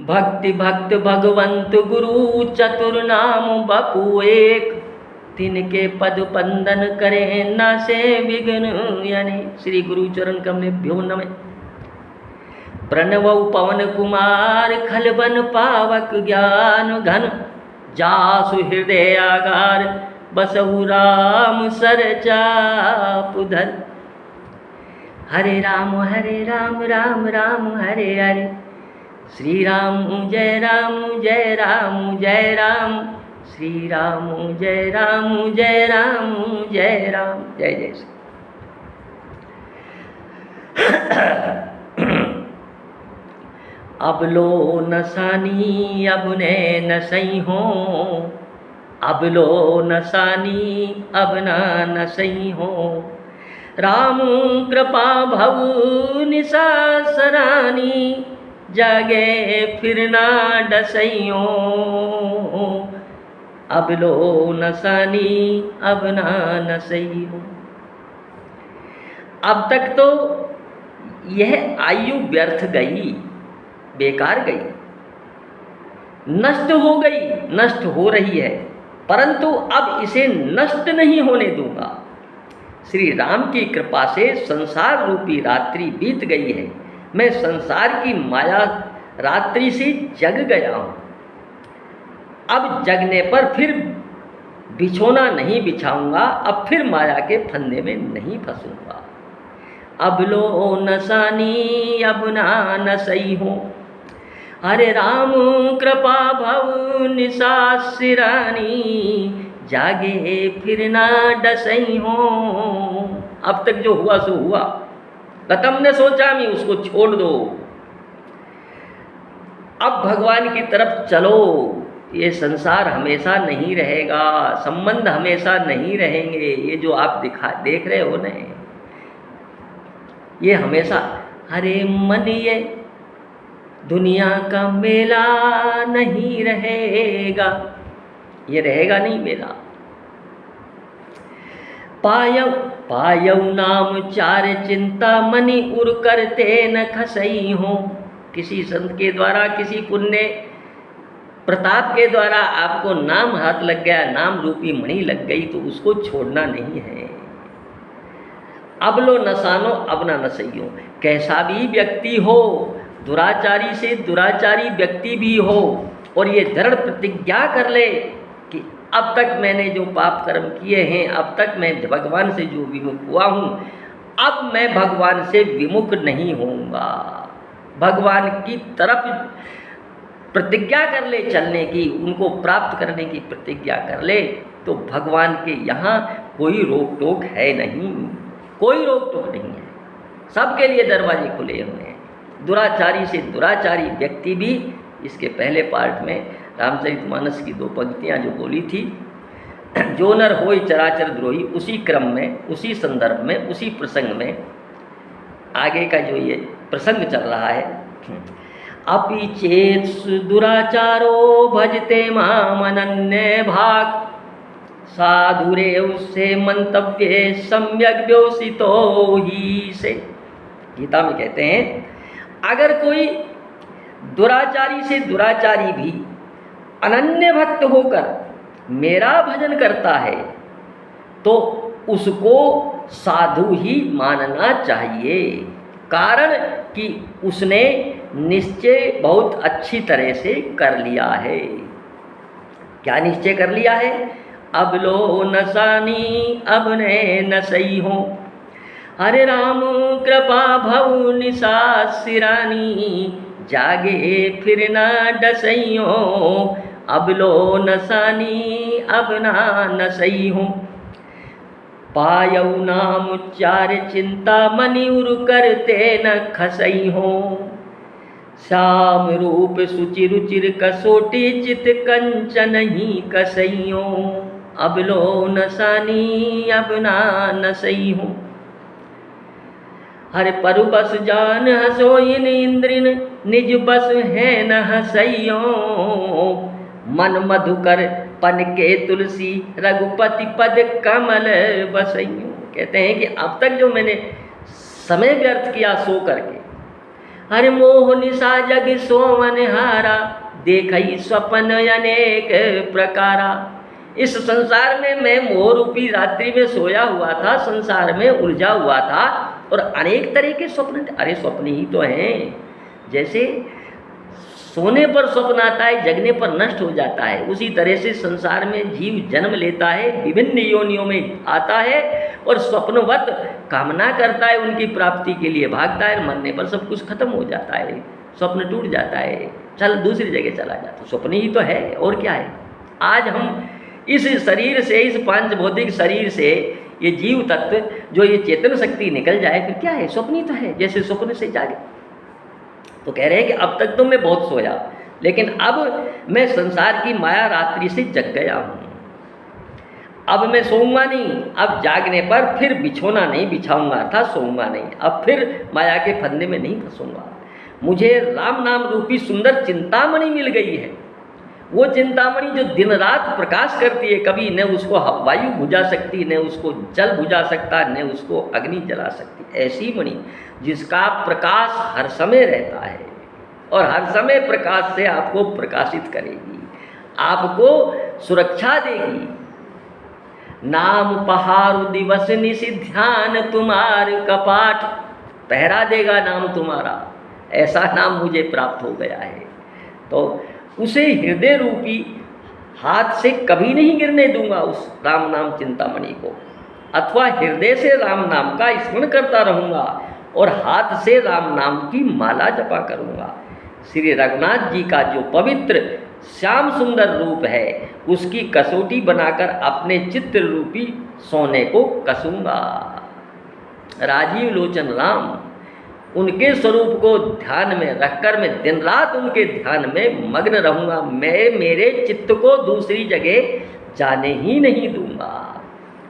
भक्ति भक्त भगवंत गुरु चतुर नाम बपू एक, तिनके पद पंदन करें न से विघ्न। यानी श्री गुरु चरण कमलेभ्यो नमः। प्रणवौ पवन कुमार खलबन पावक ज्ञान घन, जासु हृदय आगार बसहु राम सरचाप धर। हरे राम राम राम हरे हरे, श्री राम जय राम जय राम जय राम, श्री राम जय राम जय राम जय राम। जय जय श्री। अब लो नसानी अब ने नसई हो, अब लो नसानी अब ना नसई हो। राम कृपा भव निसासरानी, जागे फिर ना डसइयो। अब लो नसानी अब ना नसई हो। अब तक तो यह आयु व्यर्थ गई, बेकार गई, नष्ट हो गई, नष्ट हो रही है, परंतु अब इसे नष्ट नहीं होने दूंगा। श्री राम की कृपा से संसार रूपी रात्रि बीत गई है। मैं संसार की माया रात्रि से जग गया हूँ। अब जगने पर फिर बिछोना नहीं बिछाऊंगा, अब फिर माया के फंदे में नहीं फंसूंगा। अब लो नसानी अब ना नसई हो, हरे राम कृपा भव निसासिरानी, जागे फिर ना डसई हो। अब तक जो हुआ सो हुआ, रतम ने सोचा मैं उसको छोड़ दो, अब भगवान की तरफ चलो। ये संसार हमेशा नहीं रहेगा, संबंध हमेशा नहीं रहेंगे। ये जो आप देख रहे हो ना, ये हमेशा। हरे मन ये दुनिया का मेला नहीं रहेगा, ये रहेगा नहीं मेला। पायव पायव नाम चार चिंता, मनि उर करते न खसई हो। किसी संत के द्वारा, किसी पुण्य प्रताप के द्वारा आपको नाम हाथ लग गया, नाम रूपी मणि लग गई, तो उसको छोड़ना नहीं है। अब लो नसानो अब ना नसइयो। कैसा भी व्यक्ति हो, दुराचारी से दुराचारी व्यक्ति भी हो, और ये दृढ़ प्रतिज्ञा कर ले कि अब तक मैंने जो पाप कर्म किए हैं, अब तक मैं भगवान से जो विमुख हुआ हूँ, अब मैं भगवान से विमुख नहीं होऊंगा। भगवान की तरफ प्रतिज्ञा कर ले चलने की, उनको प्राप्त करने की प्रतिज्ञा कर ले, तो भगवान के यहाँ कोई रोक टोक है नहीं, कोई रोक टोक नहीं है। सबके लिए दरवाजे खुले हुए हैं। दुराचारी से दुराचारी व्यक्ति भी, इसके पहले पार्ट में रामचरितमानस की 2 पंक्तियाँ जो बोली थी, जो नर होय चराचर द्रोही, उसी क्रम में, उसी संदर्भ में, उसी प्रसंग में आगे का जो ये प्रसंग चल रहा है। अपि चेत दुराचारो भजते माम अनन्य भाग, साधुरे उससे मंतव्य सम्यक व्योसितो ही से। गीता में कहते हैं, अगर कोई दुराचारी से दुराचारी भी अनन्य भक्त होकर मेरा भजन करता है, तो उसको साधु ही मानना चाहिए। कारण कि उसने निश्चय बहुत अच्छी तरह से कर लिया है। क्या निश्चय कर लिया है? अब लो नसानी अब ने नसई हो, हरे राम कृपा भव निसासिरानी, जागे फिर ना डसइयो। अब लो नसानी अब ना नसई हो, पायऊ नाम चार चिंता, मनि उर करते न खसई हो। श्याम रूप सुचि रुचिर कसोटी, चित कंचन ही कसइयो। अब लो नसानी अब ना नसई हो, हर पर बस जान हसोइन इंद्रिन, निज बस है न हसइयो। मन मधुकर पन के तुलसी, रघुपति पद कमल बसइयो। कहते हैं कि अब तक जो मैंने समय व्यर्थ किया सो करके, हर मोह निशा जग सोवन हारा, देखई स्वप्न अनेक प्रकारा। इस संसार में मैं मोह रूपी रात्रि में सोया हुआ था, संसार में उलझा हुआ था और अनेक तरह के स्वप्न थे। अरे स्वप्न ही तो हैं। जैसे सोने पर स्वप्न आता है, जगने पर नष्ट हो जाता है, उसी तरह से संसार में जीव जन्म लेता है, विभिन्न योनियों में आता है और स्वप्नवत कामना करता है, उनकी प्राप्ति के लिए भागता है। मरने पर सब कुछ खत्म हो जाता है, स्वप्न टूट जाता है, चल दूसरी जगह चला जाता है। स्वप्न ही तो है और क्या है। आज हम इस शरीर से, इस पांच भौतिक शरीर से ये जीव तत्व जो ये चेतन शक्ति निकल जाए, फिर क्या है, स्वप्न ही तो है। जैसे स्वप्न से जागे। तो कह रहे हैं कि अब तक तो मैं बहुत सोया, लेकिन अब मैं संसार की माया रात्रि से जग गया हूँ। अब मैं सोऊंगा नहीं, अब जागने पर फिर बिछोना नहीं बिछाऊंगा, अर्थात सोऊंगा नहीं, अब फिर माया के फंदे में नहीं फंसूंगा। मुझे राम नाम रूपी सुंदर चिंतामणि मिल गई है। वो चिंतामणि जो दिन रात प्रकाश करती है, कभी न उसको वायु बुझा सकती, न उसको जल बुझा सकता, न उसको अग्नि जला सकती। ऐसी मणि जिसका प्रकाश हर समय रहता है और हर समय प्रकाश से आपको प्रकाशित करेगी, आपको सुरक्षा देगी। नाम पहाड़ दिवस निशि ध्यान तुम्हार कपाट, पहरा देगा नाम तुम्हारा। ऐसा नाम मुझे प्राप्त हो गया है, तो उसे हृदय रूपी हाथ से कभी नहीं गिरने दूंगा उस राम नाम चिंतामणि को, अथवा हृदय से राम नाम का स्मरण करता रहूँगा और हाथ से राम नाम की माला जपा करूँगा। श्री रघुनाथ जी का जो पवित्र श्याम सुंदर रूप है, उसकी कसौटी बनाकर अपने चित्र रूपी सोने को कसूँगा। राजीव लोचन राम, उनके स्वरूप को ध्यान में रखकर मैं दिन रात उनके ध्यान में मग्न रहूँगा। मैं मेरे चित्त को दूसरी जगह जाने ही नहीं दूंगा।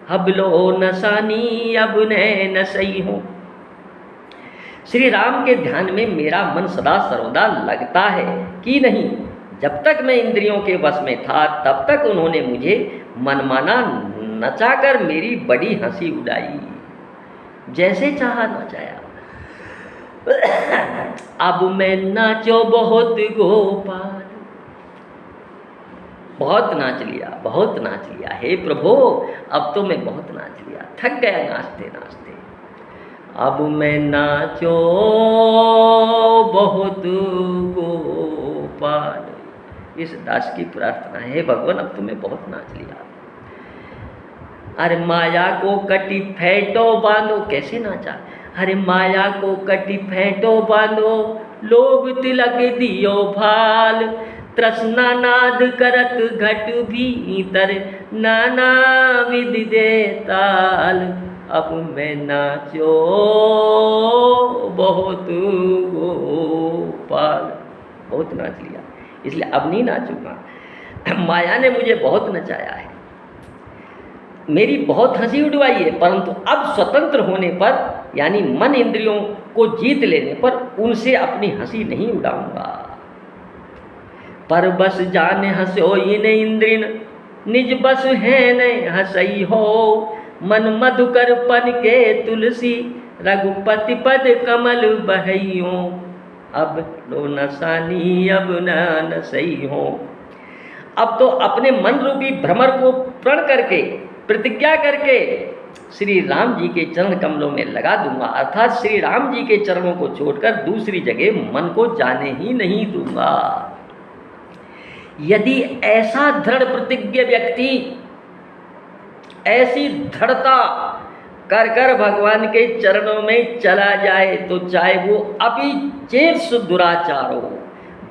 हबलो नसानी अब न सही हूँ। श्री राम के ध्यान में मेरा मन सदा सर्वदा लगता है कि नहीं। जब तक मैं इंद्रियों के वश में था, तब तक उन्होंने मुझे मनमाना नचाकर मेरी बड़ी हंसी उड़ाई, जैसे चाहा नचाया। अब मैं नाचो बहुत गोपाल, बहुत नाच लिया, बहुत नाच लिया। हे प्रभु, अब तो मैं बहुत नाच लिया, थक गया नाचते नाचते। अब मैं नाचो बहुत गोपाल, इस दास की प्रार्थना है। भगवान, अब तो मैं बहुत नाच लिया। अरे माया को कटी फेंटो बांधो, कैसे नाचा। हरे माया को कटी फेंटो बांधो, लोभ तिलक दियो भाल। तृष्णा नाद करत घट भीतर, नाना विधि दे ताल। अब मैं नाचो बहुत गोपाल, बहुत नाच लिया, इसलिए अब नहीं नाचूंगा। माया ने मुझे बहुत नचाया है, मेरी बहुत हंसी उड़वाई है, परंतु अब स्वतंत्र होने पर, यानी मन इंद्रियों को जीत लेने पर, उनसे अपनी हंसी नहीं उड़ाऊंगा। पर बस जाने हंसो इन इंद्रिन, निज बस है न हंसई हो। मन मधुकर पन के तुलसी, रघुपति पद कमल बहइयो। अब लो नसानी अब न सही हो। अब तो अपने मन रूपी भ्रमर को प्रण करके, प्रतिज्ञा करके श्री राम जी के चरण कमलों में लगा दूंगा, अर्थात श्री राम जी के चरणों को छोड़कर दूसरी जगह मन को जाने ही नहीं दूंगा। यदि ऐसा दृढ़ प्रतिज्ञ व्यक्ति ऐसी दृढ़ता कर कर भगवान के चरणों में चला जाए, तो चाहे वो अपिचेत्स दुराचारो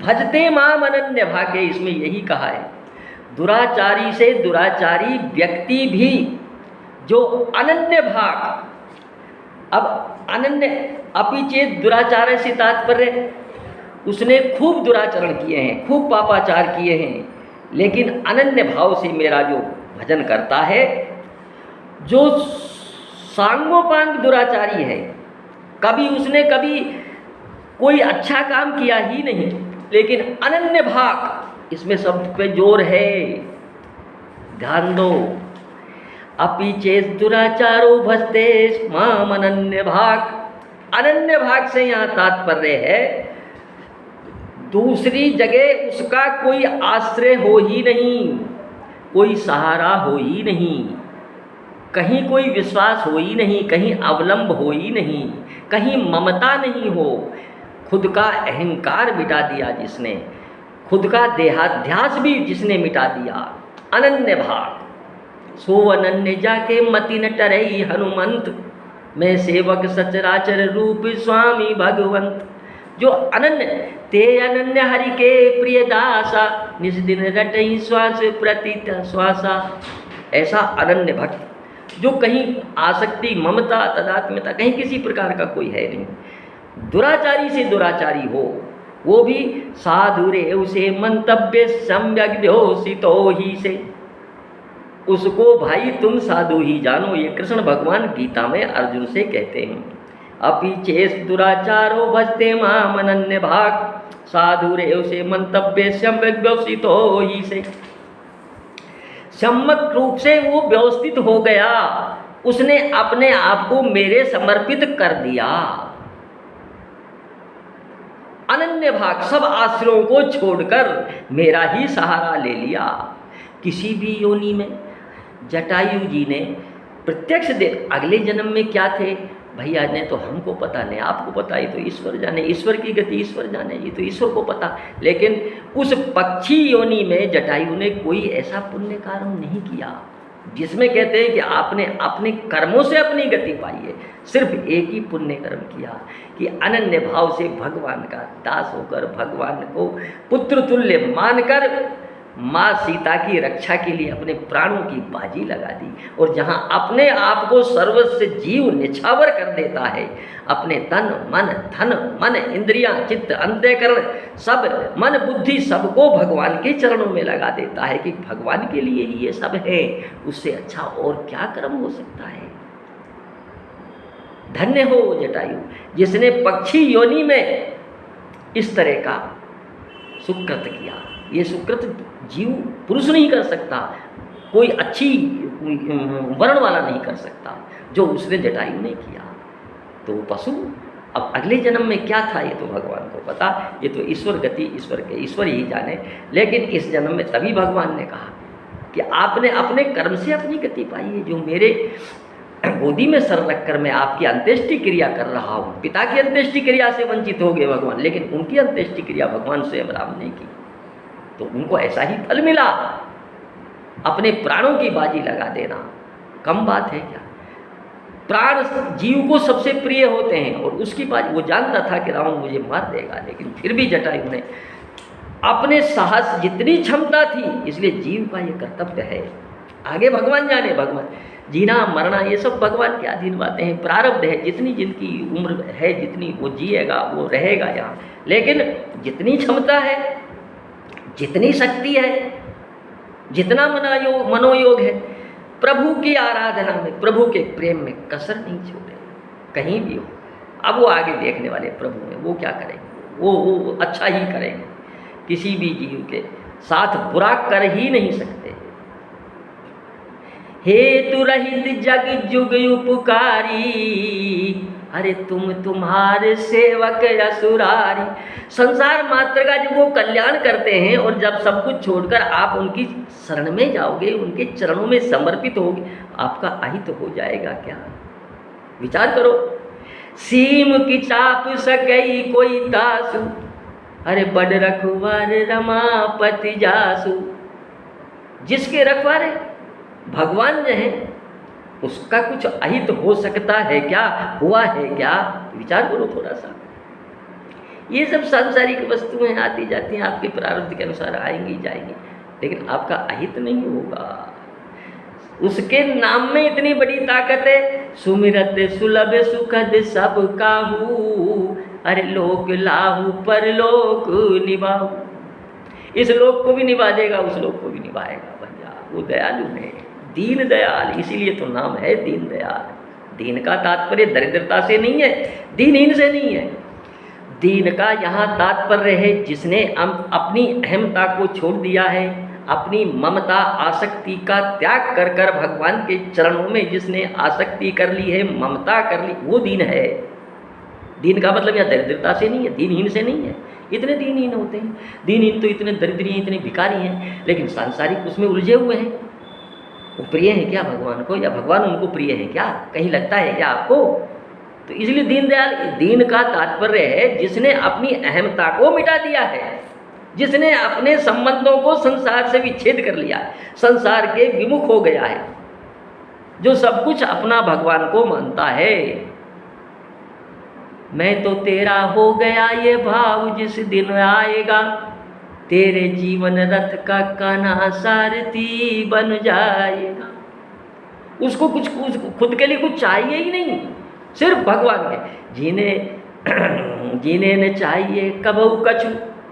भजते माम अनन्य भागे, इसमें यही कहा है। दुराचारी से दुराचारी व्यक्ति भी जो अनन्य भाग, अब अनन्य अपिचेत दुराचार से तात्पर्य, उसने खूब दुराचरण किए हैं, खूब पापाचार किए हैं, लेकिन अनन्य भाव से मेरा जो भजन करता है, जो सांगोपांग दुराचारी है, कभी उसने कभी कोई अच्छा काम किया ही नहीं, लेकिन अनन्य भाग, इसमें शब्द पे जोर है, ध्यान दो। अपि चेत दुराचारो भजते माम अनन्य भाग। अनन्य भाग से यहाँ तात्पर्य है दूसरी जगह उसका कोई आश्रय हो ही नहीं, कोई सहारा हो ही नहीं, कहीं कोई विश्वास हो ही नहीं, कहीं अवलंब हो ही नहीं, कहीं ममता नहीं हो। खुद का अहंकार मिटा दिया जिसने, खुद का देहाध्यास भी जिसने मिटा दिया, अनन्य भाग। सो अनन्य जाके मति न टरई हनुमंत, मैं सेवक सचराचर रूप स्वामी भगवंत। जो अनन्य ते अनन्य हरि के प्रिय दासा, निज दिन रटई श्वास प्रतीत श्वासा। ऐसा अनन्य भक्त जो कहीं आसक्ति, ममता, तदात्म्यता कहीं किसी प्रकार का कोई है नहीं, दुराचारी से दुराचारी हो, वो भी साधु रे उसे मंतव्य सम्यक व्योसितो ही से। उसको भाई तुम साधु ही जानो, ये कृष्ण भगवान गीता में अर्जुन से कहते हैं। अपि चेस दुराचारो भजते माम अनन्य भाग, साधु रे उसे मंतव्य सम्यक व्यवसितो ही से। सम्यक रूप से वो व्यवस्थित हो गया, उसने अपने आप को मेरे समर्पित कर दिया। अनन्य भाग, सब आश्रयों को छोड़कर मेरा ही सहारा ले लिया। किसी भी योनि में जटायु जी ने प्रत्यक्ष देख, अगले जन्म में क्या थे भैया ने तो हमको पता नहीं, आपको पता, ही तो ईश्वर जाने, ईश्वर की गति ईश्वर जाने, ये तो ईश्वर को पता। लेकिन उस पक्षी योनि में जटायु ने कोई ऐसा पुण्य कर्म नहीं किया जिसमें कहते हैं कि आपने अपने कर्मों से अपनी गति पाई है। सिर्फ एक ही पुण्य कर्म किया कि अनन्य भाव से भगवान का दास होकर, भगवान को पुत्र तुल्य मानकर माँ सीता की रक्षा के लिए अपने प्राणों की बाजी लगा दी। और जहाँ अपने आप को सर्वस्व जीव निछावर कर देता है, अपने तन मन धन मन इंद्रियां चित्त अंतःकरण सब मन बुद्धि सबको भगवान के चरणों में लगा देता है कि भगवान के लिए ही ये सब है, उससे अच्छा और क्या कर्म हो सकता है। धन्य हो जटायु जिसने पक्षी योनि में इस तरह का सुकृत किया। ये सुकृत जीव पुरुष नहीं कर सकता, कोई अच्छी वर्ण वाला नहीं कर सकता जो उसने जटायु ने किया। तो पशु अब अगले जन्म में क्या था ये तो भगवान को पता, ये तो ईश्वर गति ईश्वर ही जाने। लेकिन इस जन्म में तभी भगवान ने कहा कि आपने अपने कर्म से अपनी गति पाई है। जो मेरे गोदी में सर रखकर मैं आपकी अंत्येष्टि क्रिया कर रहा हूँ, पिता की अंत्येष्टि क्रिया से वंचित हो गए भगवान, लेकिन उनकी अंत्येष्टि क्रिया भगवान स्वयं राम ने की, तो उनको ऐसा ही फल मिला। अपने प्राणों की बाजी लगा देना कम बात है क्या? प्राण जीव को सबसे प्रिय होते हैं और उसकी बाजी, वो जानता था कि रावण मुझे मार देगा, लेकिन फिर भी जटायु ने अपने साहस जितनी क्षमता थी, इसलिए जीव का ये कर्तव्य है। आगे भगवान जाने, भगवान जीना मरना ये सब भगवान के अधीन बातें हैं, प्रारब्ध है। जितनी जिनकी उम्र है, जितनी वो जिएगा वो रहेगा यहाँ, लेकिन जितनी क्षमता है, जितनी शक्ति है, जितना मनोयोग है, प्रभु की आराधना में, प्रभु के प्रेम में कसर नहीं छोड़े कहीं भी हो। अब वो आगे देखने वाले प्रभु हैं, वो क्या करेंगे, वो अच्छा ही करेंगे, किसी भी जीव के साथ बुरा कर ही नहीं सकते। हेतु रहित जग जुग उपकारी, अरे तुम तुम्हारे सेवक असुरारी। संसार मात्र का जब वो कल्याण करते हैं और जब सब कुछ छोड़कर आप उनकी शरण में जाओगे, उनके चरणों में समर्पित होगे, आपका अहित हो जाएगा क्या? विचार करो। सीम की चाप सकई कोई तासु, अरे बड़ रखवार रमापति जासु। जिसके रखवारे भगवान जो है उसका कुछ अहित हो सकता है क्या? हुआ है क्या? विचार करो थोड़ा सा। ये सब सांसारिक वस्तुएं आती जाती हैं, आपके प्रारब्ध के अनुसार आएंगी जाएंगी, लेकिन आपका अहित नहीं होगा। उसके नाम में इतनी बड़ी ताकत है। सुमिरत सुलभ सुखद सब काहू, अरे लोक लाहू पर लोक निभाऊ। इस लोक को भी निभा देगा, उस लोक को भी निभाएगा भैया। वो दयालु है, दीन दयाल, इसीलिए तो नाम है दीन दयाल। दीन का तात्पर्य दरिद्रता से नहीं है, दीनहीन से नहीं है। दीन का यहाँ तात्पर्य है जिसने अपनी अहमता को छोड़ दिया है, अपनी ममता आसक्ति का त्याग कर कर भगवान के चरणों में जिसने आसक्ति कर ली है, ममता कर ली, वो दीन है। दीन का मतलब यहाँ दरिद्रता से नहीं है, दीनहीन से नहीं है। इतने दीनहीन होते हैं, दीनहीन तो इतने दरिद्री हैं, इतने भिखारी हैं, लेकिन सांसारिक उसमें उलझे हुए हैं। वो प्रिय है क्या भगवान को, या भगवान उनको प्रिय है क्या? कहीं लगता है क्या आपको? तो इसलिए दीनदयाल, दीन का तात्पर्य है जिसने अपनी अहमता को मिटा दिया है, जिसने अपने संबंधों को संसार से विच्छेद कर लिया है, संसार के विमुख हो गया है, जो सब कुछ अपना भगवान को मानता है। मैं तो तेरा हो गया ये भाव जिस दिन आएगा, तेरे जीवन रथ का कान्हा सारथी बन जाएगा। उसको कुछ खुद के लिए कुछ चाहिए ही नहीं, सिर्फ भगवान के जीने न चाहिए कबहू कछु,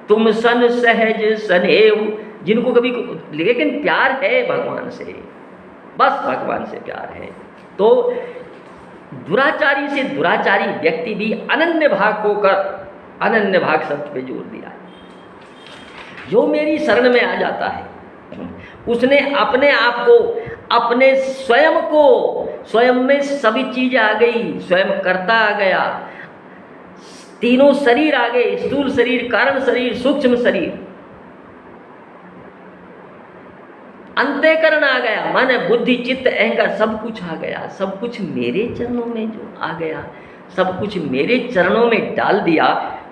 तुम सन सहज सनेहु। जिनको कभी, लेकिन प्यार है भगवान से, बस भगवान से प्यार है। तो दुराचारी से दुराचारी व्यक्ति भी अनन्य भाग होकर, अनन्य भाग शब्द पे जोर दिया है। जो मेरी शरण में आ जाता है उसने अपने आप को, अपने स्वयं को, स्वयं में सभी चीजें आ गई, स्वयं कर्ता आ गया, तीनों शरीर आ गए, स्थूल शरीर, कारण शरीर, सूक्ष्म शरीर, अंतःकरण आ गया, मन बुद्धि चित्त अहंकार सब कुछ आ गया। सब कुछ मेरे चरणों में जो आ गया, सब कुछ मेरे चरणों में डाल दिया,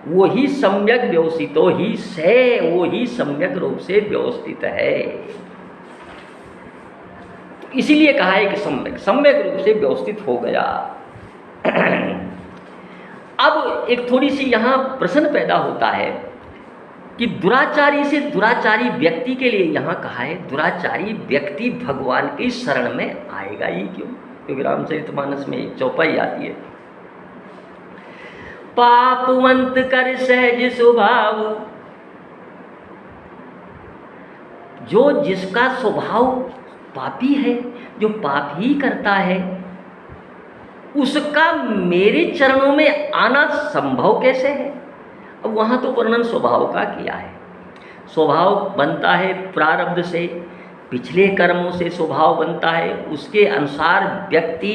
वो ही सम्यक व्यवस्थितो ही से, वो ही सम्यक रूप से व्यवस्थित है। तो इसीलिए कहा है कि सम्यक रूप से व्यवस्थित हो गया। अब एक थोड़ी सी यहाँ प्रश्न पैदा होता है कि दुराचारी से दुराचारी व्यक्ति के लिए यहाँ कहा है दुराचारी व्यक्ति भगवान की शरण में आएगा ही क्यों? क्योंकि रामचरितमानस में एक चौपाई आती है, पापवंत कर सहज स्वभाव। जो जिसका स्वभाव पापी है, जो पाप ही करता है, उसका मेरे चरणों में आना संभव कैसे है? अब वहाँ तो वर्णन स्वभाव का किया है। स्वभाव बनता है प्रारब्ध से, पिछले कर्मों से स्वभाव बनता है, उसके अनुसार व्यक्ति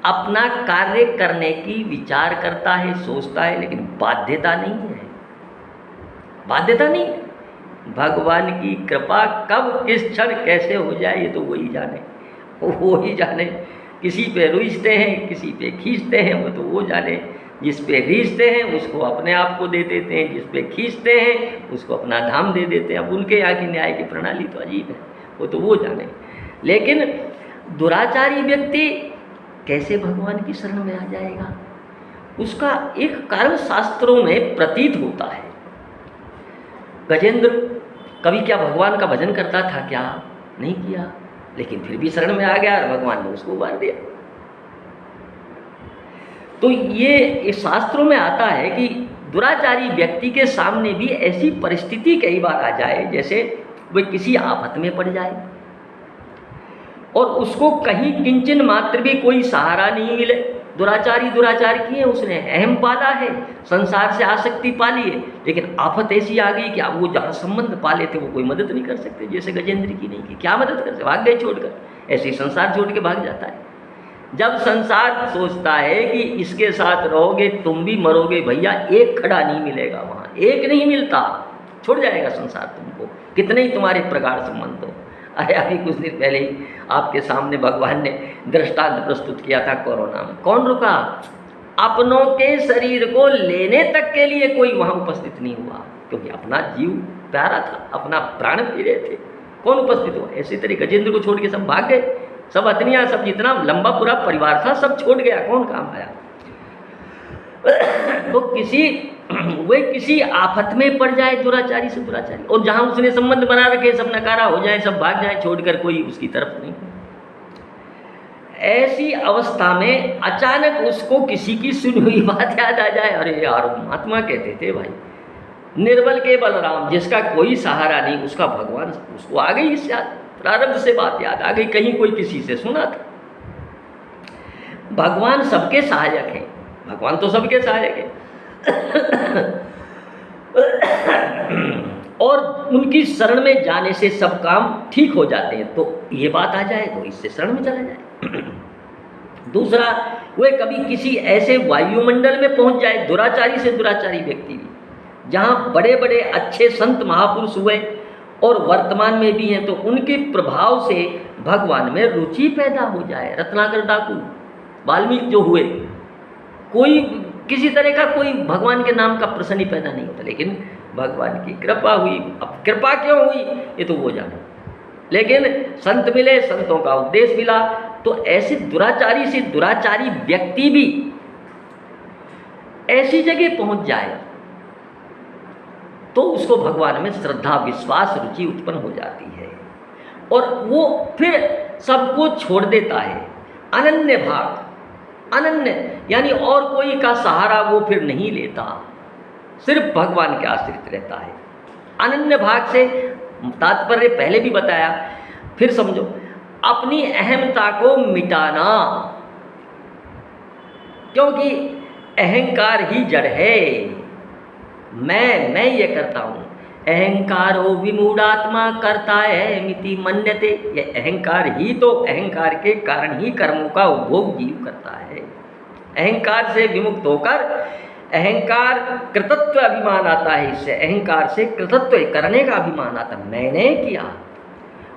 अपना कार्य करने की विचार करता है, सोचता है, लेकिन बाध्यता नहीं है, बाध्यता नहीं है। भगवान की कृपा कब किस क्षण कैसे हो जाए ये तो वही जाने, वो ही जाने। किसी पे रीझते हैं, किसी पे खींचते हैं, वो तो वो जाने। जिस पे रीझते हैं उसको अपने आप को दे देते हैं, जिस पे खींचते हैं उसको अपना धाम दे देते हैं। अब उनके यहाँ की न्याय की प्रणाली तो अजीब है, वो तो वो जाने। लेकिन दुराचारी व्यक्ति कैसे भगवान की शरण में आ जाएगा? उसका एक कारण शास्त्रों में प्रतीत होता है। गजेंद्र कभी क्या भगवान का भजन करता था क्या? नहीं किया, लेकिन फिर भी शरण में आ गया और भगवान ने उसको उबार दिया। तो ये शास्त्रों में आता है कि दुराचारी व्यक्ति के सामने भी ऐसी परिस्थिति कई बार आ जाए जैसे वह किसी आफत में पड़ जाए और उसको कहीं किंचन मात्र भी कोई सहारा नहीं मिले। दुराचारी दुराचार किए, उसने अहम पाला है, संसार से आसक्ति पाली है, लेकिन आफत ऐसी आ गई कि अब वो जहाँ संबंध पाले थे वो कोई मदद नहीं कर सकते। जैसे गजेंद्र की नहीं की, क्या मदद कर सकते? भाग गए छोड़कर, ऐसे ही संसार छोड़ के भाग जाता है। जब संसार सोचता है कि इसके साथ रहोगे तुम भी मरोगे भैया, एक खड़ा नहीं मिलेगा, वहाँ एक नहीं मिलता, छोड़ जाएगा संसार तुमको, कितने ही तुम्हारे प्रगाढ़ संबंध हो। अरे अभी कुछ दिन पहले ही आपके सामने भगवान ने दृष्टांत प्रस्तुत किया था कोरोना में। कौन रुका? अपनों के शरीर को लेने तक के लिए कोई वहाँ उपस्थित नहीं हुआ, क्योंकि अपना जीव प्यारा था, अपना प्राण पी रहे थे। कौन उपस्थित हुआ? ऐसे तरह गजेंद्र को छोड़ के सब भाग गए, सब अतनिया, सब जितना लंबा पूरा परिवार था सब छोड़ गया, कौन काम आया? तो किसी आफत में पड़ जाए दुराचारी से दुराचारी, और जहां उसने संबंध बना रखे सब नकारा हो जाए, सब भाग जाए छोड़कर, कोई उसकी तरफ नहीं। ऐसी अवस्था में अचानक उसको किसी की सुनी हुई बात याद आ जाए। अरे यार, महात्मा कहते थे भाई, निर्बल के बलराम, जिसका कोई सहारा नहीं, उसका भगवान, उसको आ गई इस याद, प्रारब्ध से बात याद आ गई, कहीं कोई किसी से सुना था। भगवान सबके सहायक हैं, भगवान तो सबके सहायक हैं और उनकी शरण में जाने से सब काम ठीक हो जाते हैं। तो ये बात आ जाए तो इससे शरण में चला जाए। दूसरा, वह कभी किसी ऐसे वायुमंडल में पहुंच जाए, दुराचारी से दुराचारी व्यक्ति भी, जहाँ बड़े बड़े अच्छे संत महापुरुष हुए और वर्तमान में भी हैं, तो उनके प्रभाव से भगवान में रुचि पैदा हो जाए। रत्नाकर डाकू, वाल्मीकि जो हुए, कोई किसी तरह का कोई भगवान के नाम का प्रश्न ही पैदा नहीं होता, लेकिन भगवान की कृपा हुई। अब कृपा क्यों हुई ये तो वो जाने, लेकिन संत मिले, संतों का उपदेश मिला, तो ऐसे दुराचारी से दुराचारी व्यक्ति भी ऐसी जगह पहुंच जाए तो उसको भगवान में श्रद्धा, विश्वास, रुचि उत्पन्न हो जाती है और वो फिर सबको छोड़ देता है। अनन्य भाग, अनन्य यानी और कोई का सहारा वो फिर नहीं लेता, सिर्फ भगवान के आश्रित रहता है। अनन्य भाग से तात्पर्य पहले भी बताया, फिर समझो, अपनी अहमता को मिटाना, क्योंकि अहंकार ही जड़ है। मैं ये करता हूँ, अहंकारो विमूढ़ात्मा करता है मिति मन्यते। ये अहंकार ही तो, अहंकार के कारण ही कर्मों का उपभोग जीव करता है। अहंकार से विमुक्त होकर अहंकार कृतत्व अभिमान आता है, इससे अहंकार से कृतत्व करने का अभिमान आता है, मैंने किया,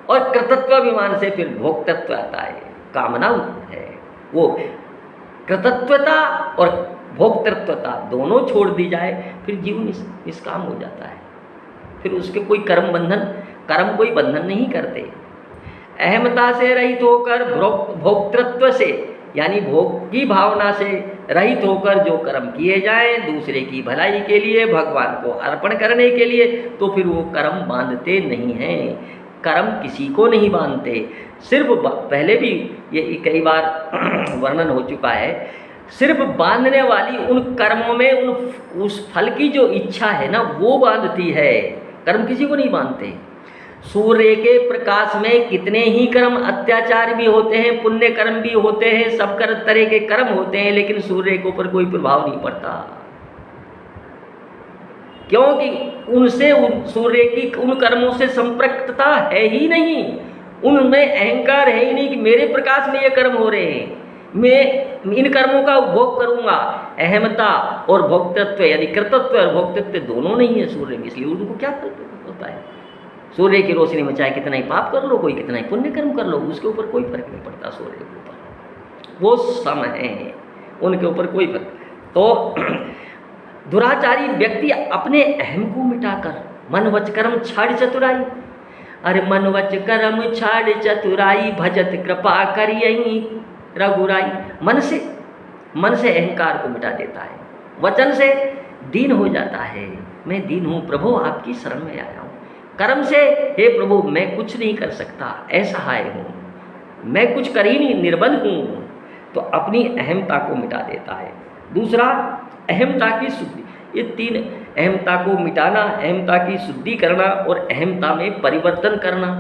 और कृतत्व अभिमान से फिर भोक्तत्व आता है, कामना है। वो कृतत्वता और भोक्तृत्वता दोनों छोड़ दी जाए, फिर जीव निष्काम हो जाता है, फिर उसके कोई कर्म बंधन, कर्म कोई बंधन नहीं करते। अहमता से रहित होकर भोक्तृत्व से यानी भोग की भावना से रहित होकर जो कर्म किए जाएं दूसरे की भलाई के लिए, भगवान को अर्पण करने के लिए, तो फिर वो कर्म बांधते नहीं हैं। कर्म किसी को नहीं बांधते, सिर्फ पहले भी ये कई बार वर्णन हो चुका है, सिर्फ बांधने वाली उन कर्मों में उस फल की जो इच्छा है ना, वो बांधती है, कर्म किसी को नहीं बांधते। सूर्य के प्रकाश में कितने ही कर्म, अत्याचार भी होते हैं, पुण्य कर्म भी होते हैं, सब तरह के कर्म होते हैं, लेकिन सूर्य के ऊपर कोई प्रभाव नहीं पड़ता, क्योंकि उनसे सूर्य की उन कर्मों से संपृक्तता है ही नहीं, उनमें अहंकार है ही नहीं कि मेरे प्रकाश में ये कर्म हो रहे हैं, मैं इन कर्मों का उपभोग करूंगा। अहमता और भोक्तृत्व यानी कृतत्व और भोक्तृत्व दोनों नहीं है सूर्य में, इसलिए उनको क्या होता है। सूर्य की रोशनी में चाहे कितना ही पाप कर लो, कोई कितना ही पुण्य कर्म कर लो, उसके ऊपर कोई फर्क नहीं पड़ता सूर्य के ऊपर, वो सम हैं, उनके ऊपर कोई फर्क। तो दुराचारी व्यक्ति अपने अहम को मिटाकर मन वच कर्म छाड़ चतुराई, अरे मन वच कर्म छाड़ चतुराई, भजत कृपा करियहि रघुराई। मन से अहंकार को मिटा देता है, वचन से दीन हो जाता है, मैं दीन हूँ प्रभु, आपकी शरण में आया हूँ। कर्म से, हे प्रभु मैं कुछ नहीं कर सकता, असहाय हूँ, मैं कुछ कर ही नहीं, निर्बल हूँ, तो अपनी अहमता को मिटा देता है। दूसरा, अहमता की शुद्धि, ये तीन, अहमता को मिटाना, अहमता की शुद्धि करना और अहमता में परिवर्तन करना,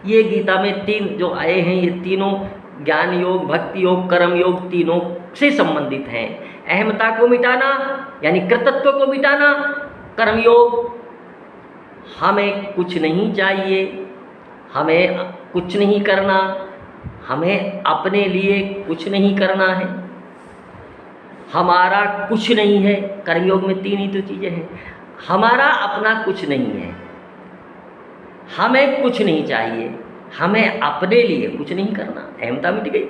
ये गीता में तीन जो आए हैं, ये तीनों ज्ञान योग, भक्ति योग, कर्म योग, तीनों से संबंधित हैं। अहमता को मिटाना यानी कृतत्व को मिटाना, कर्मयोग, हमें कुछ नहीं चाहिए, हमें कुछ नहीं करना, हमें अपने लिए कुछ नहीं करना है, हमारा कुछ नहीं है। कर्मयोग में तीन ही तो चीज़ें हैं, हमारा अपना कुछ नहीं है, हमें कुछ नहीं चाहिए, हमें अपने लिए कुछ नहीं करना, अहमता मिट गई।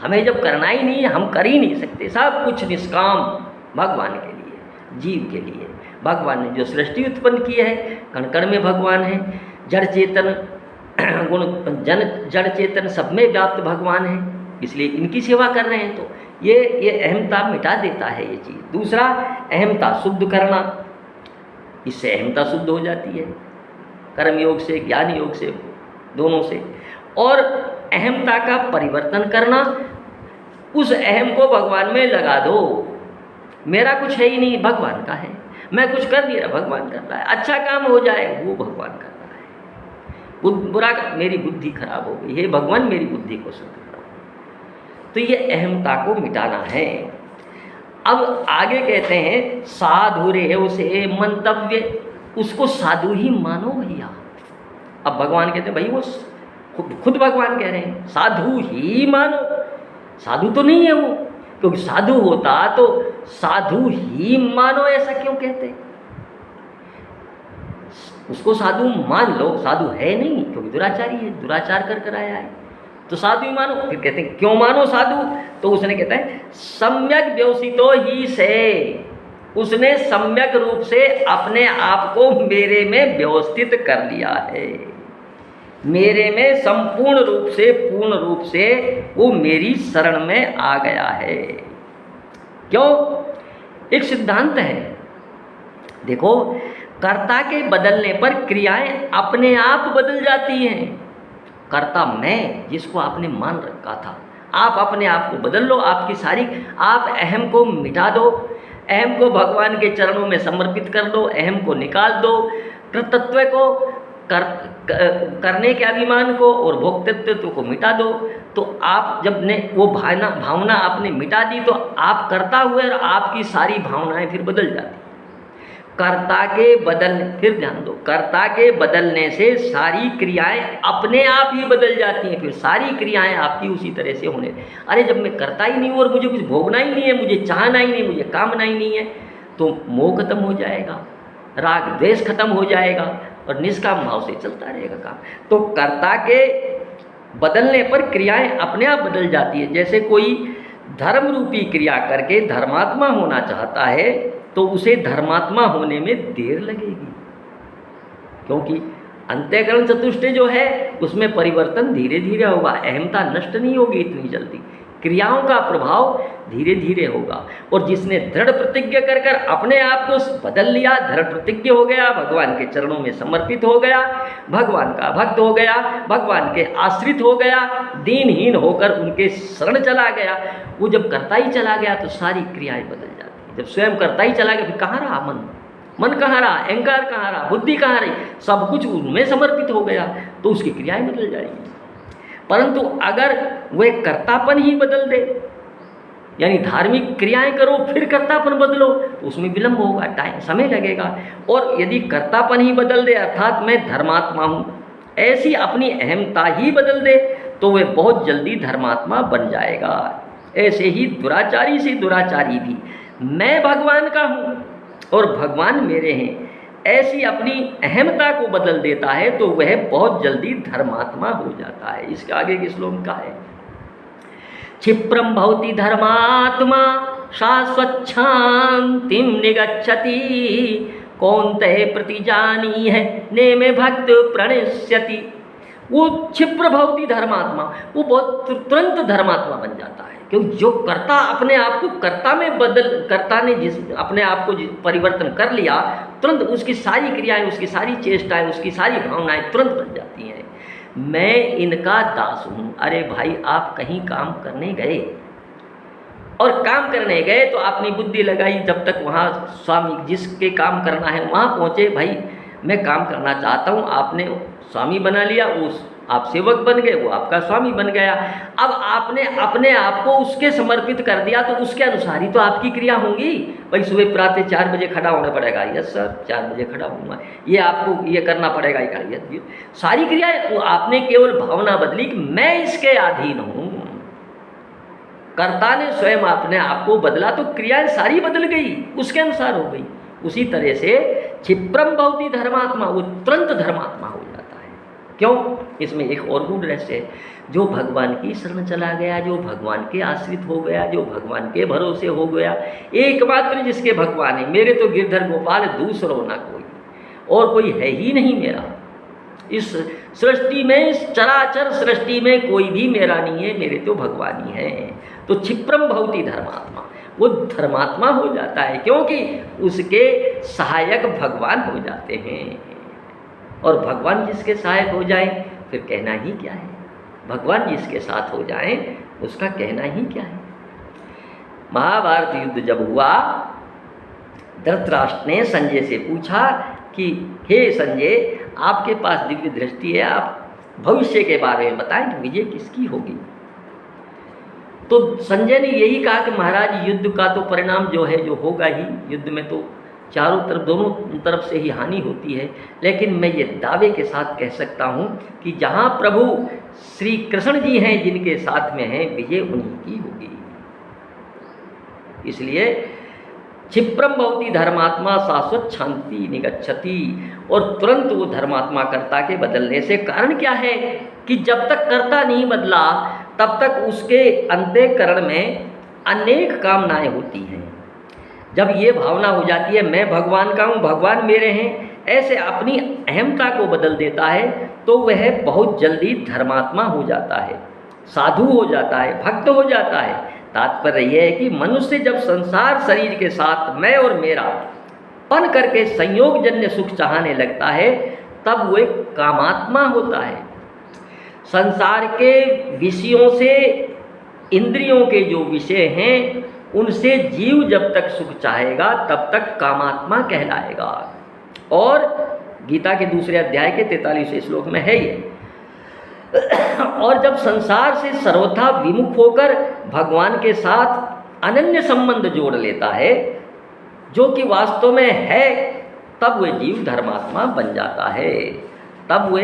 हमें जब करना ही नहीं है, हम कर ही नहीं सकते, सब कुछ निष्काम जड़ के लिए, जीव के लिए। भगवान ने जो सृष्टि उत्पन्न की है, कण कण में भगवान है, जड़ चेतन गुण जड़ चेतन सब में व्याप्त भगवान है, इसलिए इनकी सेवा कर रहे हैं। तो ये अहमता मिटा देता है ये चीज़। दूसरा, अहमता शुद्ध करना, इससे अहमता शुद्ध हो जाती है, कर्म योग से, ज्ञान योग से, दोनों से। और अहमता का परिवर्तन करना, उस अहम को भगवान में लगा दो, मेरा कुछ है ही नहीं, भगवान का है, मैं कुछ कर नहीं रहा, भगवान कर रहा है, अच्छा काम हो जाए वो भगवान कर रहा है, बुरा का मेरी बुद्धि खराब हो गई है, भगवान मेरी बुद्धि को शुद्ध करो। तो ये अहमता को मिटाना है। अब आगे कहते हैं, साधु रे उसे मंतव्य, उसको साधु ही मानो भैया। अब भगवान कहते हैं, भाई वो खुद भगवान कह रहे हैं, साधु ही मानो, साधु तो नहीं है वो, क्योंकि साधु होता तो साधु ही मानो, ऐसा क्यों कहते? उसको साधु मान लो, साधु है नहीं क्योंकि दुराचारी है, दुराचार कर कर आया है, तो साधु ही मानो। फिर कहते हैं क्यों मानो साधु? तो उसने कहता है सम्यक व्यवसितो ही से, उसने सम्यक रूप से अपने आप को मेरे में व्यवस्थित कर लिया है, मेरे में संपूर्ण रूप से, पूर्ण रूप से वो मेरी शरण में आ गया है। क्यों? एक सिद्धांत है, देखो, कर्ता के बदलने पर क्रियाएं अपने आप बदल जाती हैं। कर्ता मैं, जिसको आपने मान रखा था, आप अपने आप को बदल लो, आपकी सारी, आप अहम को मिटा दो, अहम को भगवान के चरणों में समर्पित कर दो, अहम को निकाल दो, कृतत्व को करने के अभिमान को और भोक्तृत्व को मिटा दो। तो आप जब ने वो भावना आपने मिटा दी तो आप कर्ता हुए और आपकी सारी भावनाएं फिर बदल जाती। कर्ता के बदलने, फिर ध्यान दो, कर्ता के बदलने से सारी क्रियाएं अपने आप ही बदल जाती हैं, फिर सारी क्रियाएं आपकी उसी तरह से होने। अरे जब मैं करता ही नहीं हूँ और मुझे कुछ भोगना ही नहीं है, मुझे चाहना ही नहीं, मुझे कामना ही नहीं है, तो मोह खत्म हो जाएगा, राग द्वेष खत्म हो जाएगा और निष्काम भाव से चलता रहेगा काम। तो कर्ता के बदलने पर क्रियाएं अपने आप बदल जाती है। जैसे कोई धर्म रूपी क्रिया करके धर्मात्मा होना चाहता है तो उसे धर्मात्मा होने में देर लगेगी, क्योंकि अंतःकरण चतुष्टय जो है उसमें परिवर्तन धीरे धीरे होगा, अहमता नष्ट नहीं होगी इतनी जल्दी, क्रियाओं का प्रभाव धीरे धीरे होगा। और जिसने दृढ़ प्रतिज्ञा कर कर अपने आप को बदल लिया, दृढ़ प्रतिज्ञ हो गया, भगवान के चरणों में समर्पित हो गया, भगवान का भक्त हो गया, भगवान के आश्रित हो गया, दीनहीन होकर उनके शरण चला गया, वो जब करता ही चला गया तो सारी क्रियाएं बदल जाती। जब स्वयं करता ही चला गया फिर कहाँ रहा मन? मन कहाँ रहा? अहंकार कहाँ रहा? बुद्धि कहाँ रही? सब कुछ उनमें समर्पित हो गया तो उसकी क्रियाएं बदल जाएंगी। परंतु अगर वह कर्तापन ही बदल दे, यानी धार्मिक क्रियाएं करो फिर कर्तापन बदलो, तो उसमें विलंब होगा, टाइम, समय लगेगा। और यदि कर्तापन ही बदल दे, अर्थात मैं धर्मात्मा हूँ, ऐसी अपनी अहमता ही बदल दे, तो वह बहुत जल्दी धर्मात्मा बन जाएगा। ऐसे ही दुराचारी से दुराचारी भी मैं भगवान का हूँ और भगवान मेरे हैं, ऐसी अपनी अहमता को बदल देता है तो वह बहुत जल्दी धर्मात्मा हो जाता है। इसके आगे के श्लोक का है, क्षिप्रम भवति धर्मात्मा शाश्वच्छान्तिं निगच्छति कौन्तेय प्रतिजानी है नेमे भक्त प्रणश्यति। वो क्षिप्र भवति धर्मात्मा, वो बहुत तुरंत धर्मात्मा बन जाता है, क्योंकि जो कर्ता अपने आप को कर्ता में कर्ता ने जिस अपने आप को परिवर्तन कर लिया, तुरंत उसकी सारी क्रियाएं, उसकी सारी चेष्टाएं, उसकी सारी भावनाएं तुरंत बन जाती हैं। मैं इनका दास हूँ। अरे भाई, आप कहीं काम करने गए और काम करने गए तो आपने बुद्धि लगाई, जब तक वहाँ स्वामी जिसके काम करना है वहाँ पहुँचे, भाई मैं काम करना चाहता हूँ, आपने स्वामी बना लिया, उस आप सेवक बन गए, वो आपका स्वामी बन गया। अब आपने अपने आप को उसके समर्पित कर दिया तो उसके अनुसार ही तो आपकी क्रिया होंगी। भाई सुबह प्रातः 4 बजे खड़ा होना पड़ेगा, यस सर 4 बजे खड़ा होऊंगा, ये आपको ये करना पड़ेगा, ये सारी क्रियाएं। तो आपने केवल भावना बदली कि मैं इसके अधीन हूँ, कर्ता ने स्वयं अपने आप को बदला तो क्रियाएं सारी बदल गई, उसके अनुसार हो गई। उसी तरह से क्षिप्रम भवति धर्मात्मा, वो तुरंत धर्मात्मा हो जाता है। क्यों? इसमें एक और गुण रहस्य है, जो भगवान की शरण चला गया, जो भगवान के आश्रित हो गया, जो भगवान के भरोसे हो गया, एकमात्र जिसके भगवान है, मेरे तो गिरधर गोपाल दूसरो ना कोई, और कोई है ही नहीं मेरा इस सृष्टि में, इस चराचर सृष्टि में कोई भी मेरा नहीं है, मेरे तो भगवान ही हैं। तो क्षिप्रम भवति धर्मात्मा, वो धर्मात्मा हो जाता है, क्योंकि उसके सहायक भगवान हो जाते हैं। और भगवान जिसके सहायक हो जाए फिर कहना ही क्या है, भगवान जिसके साथ हो जाए उसका कहना ही क्या है। महाभारत युद्ध जब हुआ, धृतराष्ट्र ने संजय से पूछा कि हे संजय, आपके पास दिव्य दृष्टि है, आप भविष्य के बारे में बताएं कि विजय किसकी होगी। तो संजय ने यही कहा कि महाराज, युद्ध का तो परिणाम जो है जो होगा ही, युद्ध में तो चारों तरफ, दोनों तरफ से ही हानि होती है। लेकिन मैं ये दावे के साथ कह सकता हूँ कि जहाँ प्रभु श्री कृष्ण जी हैं, जिनके साथ में हैं, विजय उन्हीं की होगी। इसलिए क्षिप्रम भवति धर्मात्मा शाश्वत शांति निगच्छति, और तुरंत वो धर्मात्मा कर्ता के बदलने से, कारण क्या है कि जब तक कर्ता नहीं बदला तब तक उसके अंतःकरण में अनेक कामनाएं होती हैं। जब ये भावना हो जाती है मैं भगवान का हूँ, भगवान मेरे हैं, ऐसे अपनी अहमता को बदल देता है, तो वह बहुत जल्दी धर्मात्मा हो जाता है, साधु हो जाता है, भक्त हो जाता है। तात्पर्य यह है कि मनुष्य जब संसार शरीर के साथ मैं और मेरा पन करके संयोगजन्य सुख चाहने लगता है, तब वो एक कामात्मा होता है। संसार के विषयों से, इंद्रियों के जो विषय हैं उनसे जीव जब तक सुख चाहेगा तब तक कामात्मा कहलाएगा। और गीता के दूसरे अध्याय के 43वें श्लोक में है ये। और जब संसार से सर्वथा विमुख होकर भगवान के साथ अनन्य संबंध जोड़ लेता है, जो कि वास्तव में है, तब वह जीव धर्मात्मा बन जाता है, तब वह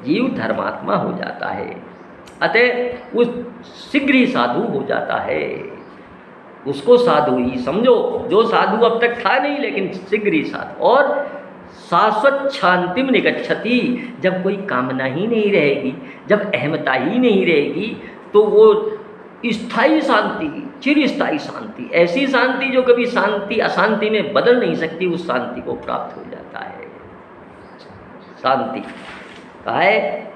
जीव धर्मात्मा हो जाता है। अतः उस शीघ्र ही साधु हो जाता है, उसको साधु ही समझो, जो साधु अब तक था नहीं लेकिन शीघ्र ही साधु। और शाश्वत शांति में निगच्छति, जब कोई कामना ही नहीं रहेगी, जब अहमता ही नहीं रहेगी, तो वो स्थायी शांति, चिरस्थायी शांति, ऐसी शांति जो कभी शांति अशांति में बदल नहीं सकती, उस शांति को प्राप्त हो जाता है। शांति कहा है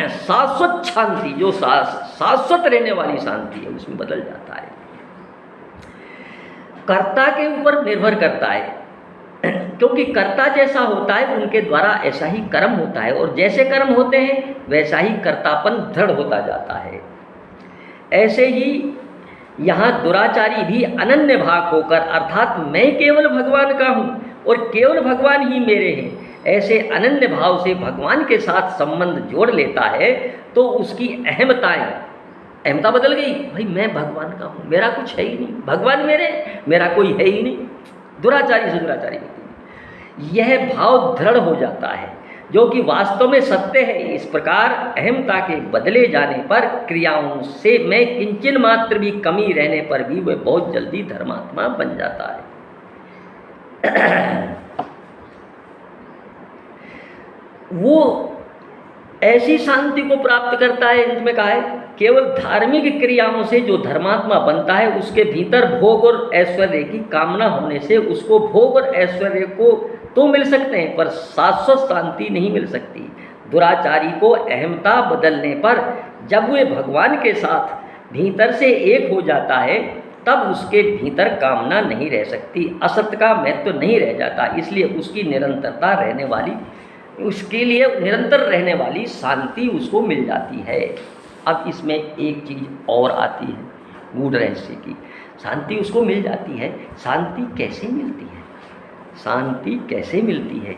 शाश्वत शांति, जो शाश्वत रहने वाली शांति है, उसमें बदल जाता है। कर्ता के ऊपर निर्भर करता है, क्योंकि कर्ता जैसा होता है उनके द्वारा ऐसा ही कर्म होता है, और जैसे कर्म होते हैं वैसा ही कर्तापन दृढ़ होता जाता है। ऐसे ही यहाँ दुराचारी भी अनन्य भाग होकर, अर्थात मैं केवल भगवान का हूँ और केवल भगवान ही मेरे हैं, ऐसे अनन्य भाव से भगवान के साथ संबंध जोड़ लेता है, तो उसकी अहमता बदल गई। भाई मैं भगवान का हूँ, मेरा कुछ है ही नहीं, भगवान मेरे, मेरा कोई है ही नहीं। दुराचारी से दुराचारी व्यक्ति यह भाव दृढ़ हो जाता है, जो कि वास्तव में सत्य है। इस प्रकार अहमता के बदले जाने पर क्रियाओं से मैं किंचन मात्र भी कमी रहने पर भी वह बहुत जल्दी धर्मात्मा बन जाता है। वो ऐसी शांति को प्राप्त करता है, इसमें कहा है केवल धार्मिक क्रियाओं से जो धर्मात्मा बनता है, उसके भीतर भोग और ऐश्वर्य की कामना होने से उसको भोग और ऐश्वर्य को तो मिल सकते हैं, पर शाश्वत शांति नहीं मिल सकती। दुराचारी को अहमता बदलने पर जब वे भगवान के साथ भीतर से एक हो जाता है, तब उसके भीतर कामना नहीं रह सकती, असत्य का महत्व नहीं रह जाता, इसलिए उसकी निरंतरता रहने वाली, उसके लिए निरंतर रहने वाली शांति उसको मिल जाती है। अब इसमें एक चीज़ और आती है, गूढ़ रहस्य की। शांति उसको मिल जाती है, शांति कैसे मिलती है, शांति कैसे मिलती है?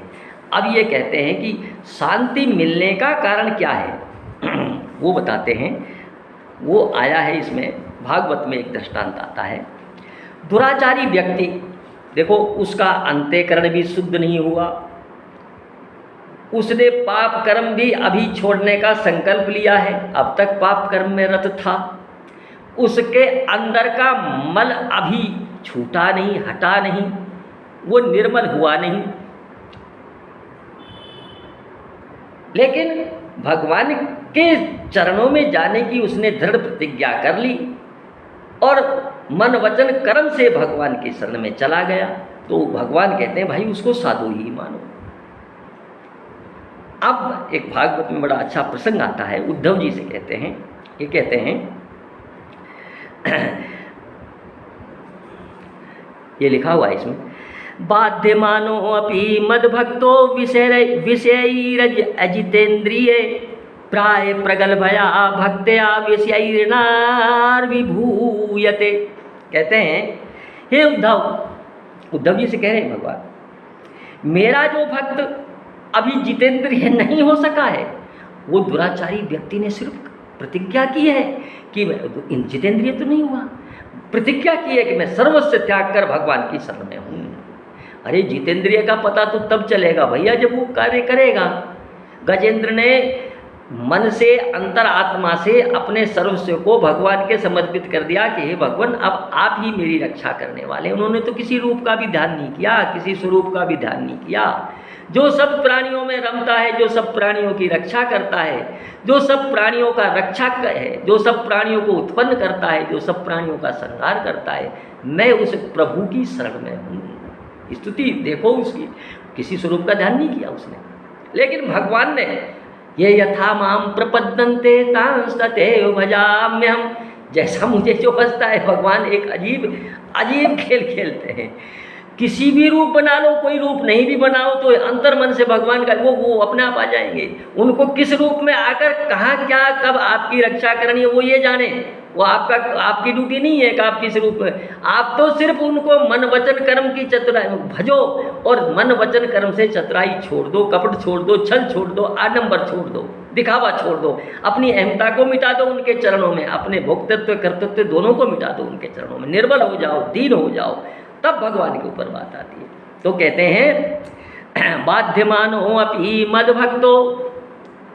अब ये कहते हैं कि शांति मिलने का कारण क्या है वो बताते हैं। वो आया है इसमें, भागवत में एक दृष्टांत आता है। दुराचारी व्यक्ति, देखो उसका अंतःकरण भी शुद्ध नहीं हुआ, उसने पाप कर्म भी अभी छोड़ने का संकल्प लिया है, अब तक पाप कर्म में रत था, उसके अंदर का मल अभी छूटा नहीं, हटा नहीं, वो निर्मल हुआ नहीं। लेकिन भगवान के चरणों में जाने की उसने दृढ़ प्रतिज्ञा कर ली और मन वचन कर्म से भगवान के शरण में चला गया, तो भगवान कहते हैं भाई उसको साधु ही मानो। अब एक भागवत में बड़ा अच्छा प्रसंग आता है, उद्धव जी से कहते हैं, ये कहते हैं ये लिखा हुआ है इसमें, बाध्यमानो अपि मद्भक्तो विषयैरज अजितेन्द्रिये प्राय प्रगल्भया भक्त्या विषयैर्नार्विभूयते। कहते हैं हे उद्धव जी से कह रहे हैं भगवान, मेरा जो भक्त अभी जितेंद्रिय नहीं हो सका है, वो दुराचारी व्यक्ति ने सिर्फ प्रतिज्ञा की है कि मैं जितेंद्रिय तो नहीं हुआ, प्रतिज्ञा की है कि मैं सर्वस्व त्याग कर भगवान की शरण में हूँ। अरे जितेंद्रिय का पता तो तब चलेगा भैया जब वो कार्य करेगा। गजेंद्र ने मन से, अंतरात्मा से अपने सर्वस्व को भगवान के समर्पित कर दिया कि हे भगवान अब आप ही मेरी रक्षा करने वाले। उन्होंने तो किसी रूप का भी ध्यान नहीं किया, किसी स्वरूप का भी ध्यान नहीं किया। जो सब प्राणियों में रमता है, जो सब प्राणियों की रक्षा करता है, जो सब प्राणियों का रक्षक है, जो सब प्राणियों को उत्पन्न करता है, जो सब प्राणियों का संहार करता है, मैं उस प्रभु की शरण में हूँ। स्तुति देखो उसकी, किसी स्वरूप का ध्यान नहीं किया उसने। लेकिन भगवान ने ये यथा माम प्रपद्यन्ते तांस्तथैव भजाम्यहम्, जैसा मुझे जो बसता है भगवान एक अजीब अजीब खेल खेलते हैं। किसी भी रूप बना लो, कोई रूप नहीं भी बनाओ तो अंतर मन से भगवान का वो अपने आप आ जाएंगे। उनको किस रूप में आकर कहाँ क्या कब आपकी रक्षा करनी है वो ये जाने। वो आपकी ड्यूटी नहीं है कि आप किस रूप में, आप तो सिर्फ उनको मन वचन कर्म की चतुराई भजो, और मन वचन कर्म से चतुराई छोड़ दो, कपट छोड़ दो, छल छोड़ दो, आडंबर छोड़ दो, दिखावा छोड़ दो, अपनी अहमता को मिटा दो उनके चरणों में, अपने भोक्तृत्व कर्तृत्व दोनों को मिटा दो उनके चरणों में, निर्बल हो जाओ, दीन हो जाओ, तब भगवान के ऊपर बात आती है। तो कहते हैं बाध्यमान हो अपी मद भक्तो,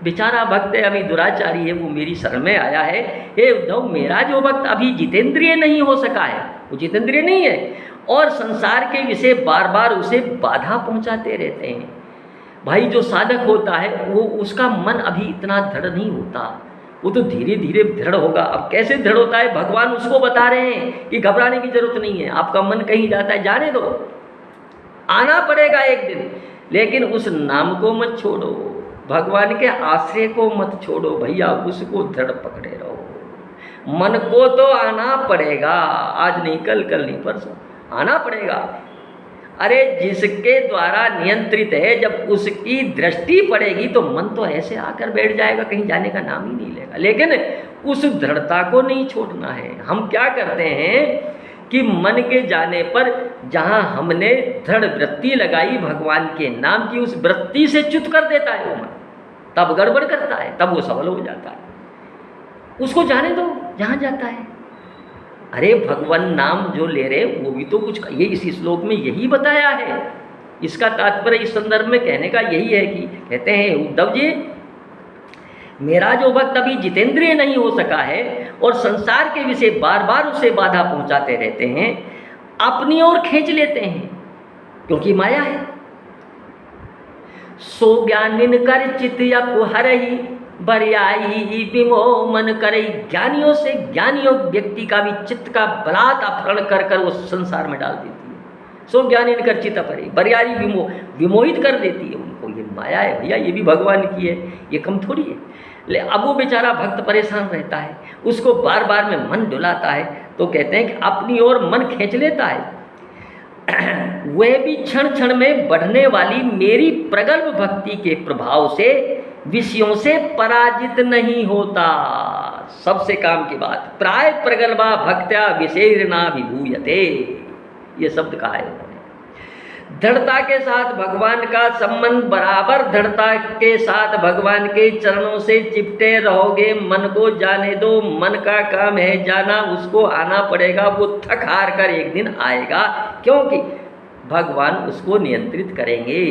बेचारा भक्त है अभी दुराचारी है, वो मेरी शरण में आया है। हे उद्धव, मेरा जो भक्त अभी जितेंद्रिय नहीं हो सका है, वो जितेंद्रिय नहीं है और संसार के विषय बार बार उसे बाधा पहुंचाते रहते हैं। भाई जो साधक होता है वो उसका मन अभी इतना दृढ़ नहीं होता, वो तो धीरे धीरे दृढ़ होगा। अब कैसे दृढ़ होता है, भगवान उसको बता रहे हैं कि घबराने की जरूरत नहीं है, आपका मन कहीं जाता है जाने दो, आना पड़ेगा एक दिन, लेकिन उस नाम को मत छोड़ो, भगवान के आश्रय को मत छोड़ो भैया, उसको दृढ़ पकड़े रहो। मन को तो आना पड़ेगा, आज नहीं कल, कल नहीं परसों, आना पड़ेगा। अरे जिसके द्वारा नियंत्रित है, जब उसकी दृष्टि पड़ेगी तो मन तो ऐसे आकर बैठ जाएगा, कहीं जाने का नाम ही नहीं लेगा। लेकिन उस दृढ़ता को नहीं छोड़ना है। हम क्या करते हैं कि मन के जाने पर जहाँ हमने दृढ़ वृत्ति लगाई भगवान के नाम की, उस वृत्ति से च्युत कर देता है वो मन, तब गड़बड़ करता है, तब वो सफल हो जाता है। उसको जाने दो जहाँ जाता है। अरे भगवान नाम जो ले रहे वो भी तो कुछ, ये इसी श्लोक में यही बताया है। इसका तात्पर्य इस संदर्भ में कहने का यही है कि कहते हैं उद्धव जी, मेरा जो भक्त अभी जितेंद्रिय नहीं हो सका है और संसार के विषय बार बार उसे बाधा पहुंचाते रहते हैं, अपनी ओर खींच लेते हैं, क्योंकि माया है। सो ज्ञानिन कर चित हरहि बरियाई विमो मन करे। ज्ञानियों से, ज्ञानियों व्यक्ति का भी चित्त का बलात् अपहरण कर कर वो संसार में डाल देती है। सो ज्ञानिन कर चित हरहि बरियाई विमोहित कर देती है उनको। ये माया है भैया, ये भी भगवान की है, ये कम थोड़ी है। ले अब वो बेचारा भक्त परेशान रहता है, उसको बार बार में मन डुलाता है, तो कहते हैं कि अपनी ओर मन खींच लेता है। वह भी क्षण क्षण में बढ़ने वाली मेरी प्रगल्भ भक्ति के प्रभाव से विषयों से पराजित नहीं होता। सबसे काम की बात, प्राय प्रगल्भा भक्त्या विषेर्ना विभूयते, ये शब्द कहा है उन्होंने। दृढ़ता के साथ भगवान का संबंध, बराबर दृढ़ता के साथ भगवान के चरणों से चिपटे रहोगे। मन को जाने दो, मन का काम है जाना, उसको आना पड़ेगा। वो थक हार कर एक दिन आएगा, क्योंकि भगवान उसको नियंत्रित करेंगे।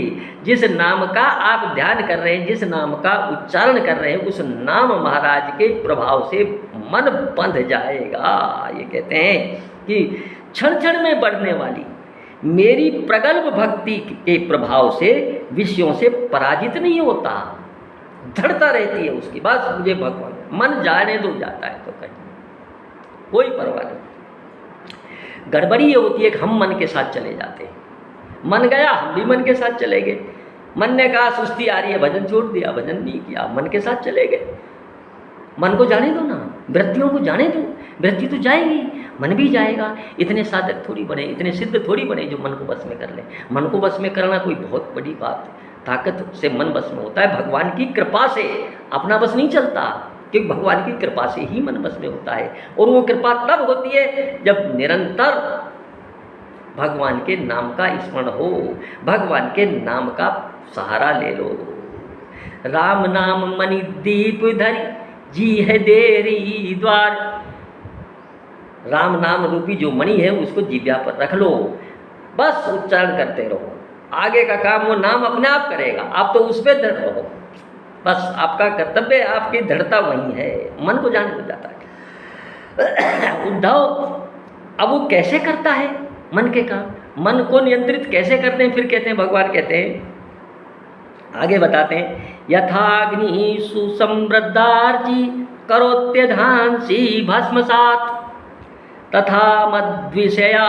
जिस नाम का आप ध्यान कर रहे हैं, जिस नाम का उच्चारण कर रहे हैं, उस नाम महाराज के प्रभाव से मन बंध जाएगा। ये कहते हैं कि क्षण क्षण में बढ़ने वाली मेरी प्रगल्भ भक्ति के प्रभाव से विषयों से पराजित नहीं होता, दृढ़ता रहती है उसकी। बस मुझे भगवान, मन जाने दो, जाता है तो कहीं कोई परवाह नहीं। गड़बड़ी ये होती है कि हम मन के साथ चले जाते हैं। मन गया, हम भी मन के साथ चले गए। मन ने कहा सुस्ती आ रही है, भजन छोड़ दिया, भजन नहीं किया, मन के साथ चले गए। मन को जाने दो ना, वृत्तियों को जाने दो, वृत्ति तो जाएगी, मन भी जाएगा। इतने साधक थोड़ी बने, इतने सिद्ध थोड़ी बने जो मन को बस में कर ले। मन को बस में करना कोई बहुत बड़ी बात है, ताकत से मन बस में होता है, भगवान की कृपा से। अपना बस नहीं चलता, क्योंकि भगवान की कृपा से ही मन बस में होता है। और वो कृपा तब होती है जब निरंतर भगवान के नाम का स्मरण हो, भगवान के नाम का सहारा ले लो। राम नाम मणि दीप धरि जी है देरी द्वार। राम नाम रूपी जो मणि है उसको जिव्या पर रख लो। बस उच्चारण करते रहो, आगे का काम वो नाम अपने आप करेगा, आप तो उस पर दृढ़ रहो। बस आपका कर्तव्य, आपकी दृढ़ता वही है, मन को जान हो जाता है। उद्धव अब वो कैसे करता है मन के काम, मन को नियंत्रित कैसे करते हैं? फिर कहते हैं, भगवान कहते हैं, आगे बताते हैं, यथाग्नि सुसमृद्धार्ची करोत्यधांसी भस्मसात तथा मद्विषया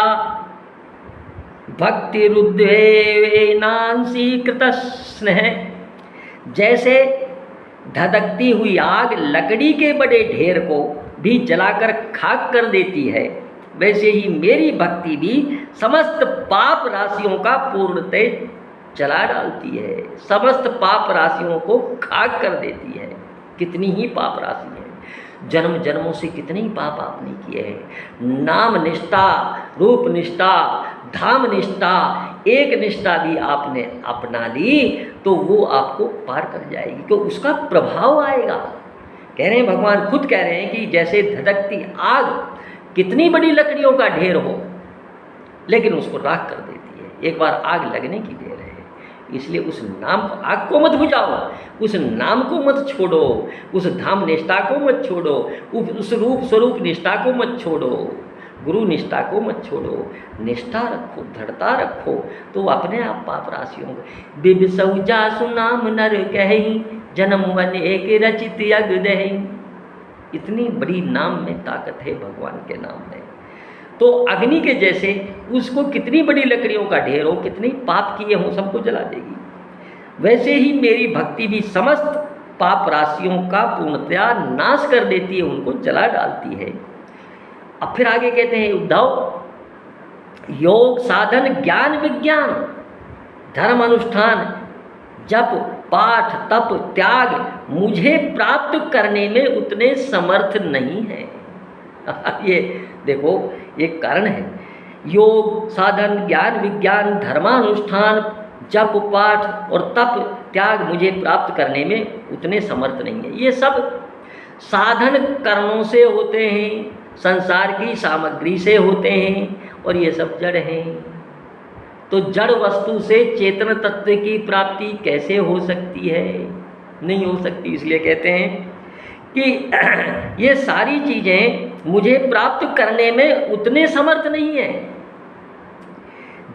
भक्ति रुद्वेनांसी कृतस्नेह। जैसे धधकती हुई आग लकड़ी के बड़े ढेर को भी जलाकर खाक कर देती है, वैसे ही मेरी भक्ति भी समस्त पाप राशियों का पूर्णतः जला डालती है, समस्त पाप राशियों को खाक कर देती है। कितनी ही पाप राशि है, जन्म जन्मों से कितने ही पाप आपने किए हैं। नाम निष्ठा, रूप निष्ठा, धाम निष्ठा, एक निष्ठा भी आपने अपना ली तो वो आपको पार कर जाएगी, क्योंकि उसका प्रभाव आएगा। कह रहे हैं, भगवान खुद कह रहे हैं कि जैसे धधकती आग कितनी बड़ी लकड़ियों का ढेर हो लेकिन उसको राख कर देती है, एक बार आग लगने की देर है। इसलिए उस नाम, आग को मत बुझाओ, उस नाम को मत छोड़ो, उस धाम निष्ठा को मत छोड़ो, उस रूप स्वरूप निष्ठा को मत छोड़ो, गुरु निष्ठा को मत छोड़ो, निष्ठा रखो, दृढ़ता रखो, तो अपने आप पाप राशियों को बिबसौ जासु नाम नर कहीं जन्म वन एक रचित यज्ञ दही। इतनी बड़ी नाम में ताकत है भगवान के नाम में। तो अग्नि के जैसे उसको कितनी बड़ी लकड़ियों का ढेर हो, कितने पाप किए हों, सबको जला देगी। वैसे ही मेरी भक्ति भी समस्त पाप राशियों का पूर्णतया नाश कर देती है, उनको जला डालती है। अब फिर आगे कहते हैं, उद्धव योग साधन ज्ञान विज्ञान धर्म अनुष्ठान जप पाठ तप त्याग मुझे प्राप्त करने में उतने समर्थ नहीं है। ये देखो, ये कारण है। योग साधन ज्ञान विज्ञान धर्मानुष्ठान जप पाठ और तप त्याग मुझे प्राप्त करने में उतने समर्थ नहीं है। ये सब साधन कर्मों से होते हैं, संसार की सामग्री से होते हैं, और ये सब जड़ हैं। तो जड़ वस्तु से चेतन तत्व की प्राप्ति कैसे हो सकती है? नहीं हो सकती। इसलिए कहते हैं कि ये सारी चीज़ें मुझे प्राप्त करने में उतने समर्थ नहीं है